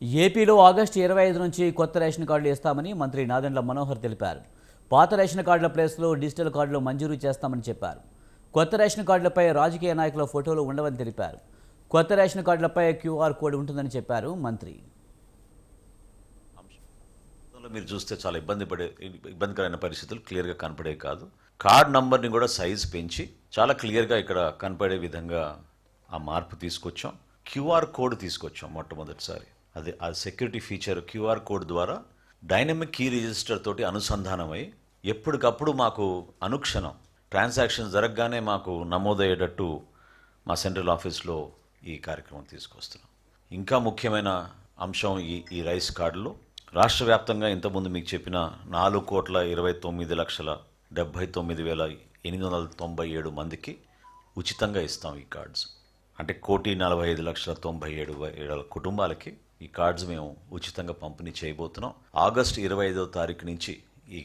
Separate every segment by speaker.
Speaker 1: ఏపీలో ఆగస్టు 25 నుంచి కొత్త రేషన్ కార్డులు ఇస్తామని మంత్రి నాదెండ్ల మనోహర్ తెలిపారు. పాత రేషన్ కార్డుల ప్లేస్లో డిజిటల్ కార్డులు మంజూరు చేస్తామని చెప్పారు. కొత్త రేషన్ కార్డులపై రాజకీయ నాయకుల ఫోటోలు ఉండవని తెలిపారు. కొత్త రేషన్ కార్డులపై క్యూఆర్ కోడ్ ఉంటుందని చెప్పారు మంత్రి.
Speaker 2: మీరు చూస్తే చాలా ఇబ్బందికరమైన పరిస్థితులు క్లియర్గా కనపడే కాదు. కార్డ్ నంబర్ని కూడా సైజ్ పెంచి చాలా క్లియర్గా ఇక్కడ కనపడే విధంగా ఆ మార్పు తీసుకొచ్చాం. క్యూఆర్ కోడ్ తీసుకొచ్చాం మొట్టమొదటిసారి. అది ఆ సెక్యూరిటీ ఫీచర్ క్యూఆర్ కోడ్ ద్వారా డైనమిక్ కీ రిజిస్టర్ తోటి అనుసంధానమై ఎప్పటికప్పుడు మాకు అనుక్షణం ట్రాన్సాక్షన్ జరగగానే మాకు నమోదయ్యేటట్టు మా సెంట్రల్ ఆఫీస్లో ఈ కార్యక్రమం తీసుకొస్తున్నాం. ఇంకా ముఖ్యమైన అంశం ఈ రైస్ కార్డులో రాష్ట్ర వ్యాప్తంగా ఇంతకుముందు మీకు చెప్పిన 4,29,79,897 మందికి ఉచితంగా ఇస్తాం ఈ కార్డ్స్. అంటే 1,45,97,000 కుటుంబాలకి ఈ కార్డ్స్ మేము ఉచితంగా పంపిణీ చేయబోతున్నాం. ఆగస్టు 25వ తారీఖు నుంచి ఈ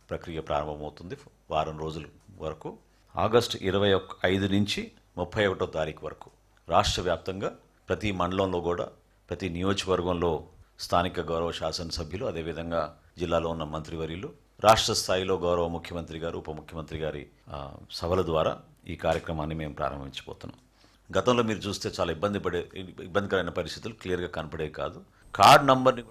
Speaker 2: ప్రక్రియ ప్రారంభమవుతుంది. వారం రోజుల వరకు ఆగస్టు 25 నుంచి 31వ తారీఖు వరకు రాష్ట్ర వ్యాప్తంగా ప్రతి మండలంలో కూడా ప్రతి నియోజకవర్గంలో స్థానిక గౌరవ శాసనసభ్యులు, అదేవిధంగా జిల్లాలో ఉన్న మంత్రివర్యులు, రాష్ట్ర స్థాయిలో గౌరవ ముఖ్యమంత్రి గారు, ఉప ముఖ్యమంత్రి గారి సభల ద్వారా ఈ కార్యక్రమాన్ని మేము ప్రారంభించబోతున్నాం. గతంలో మీరు చూస్తే చాలా ఇబ్బందికరమైన పరిస్థితులు క్లియర్గా కనపడే కాదు. కార్డ్ నంబర్ని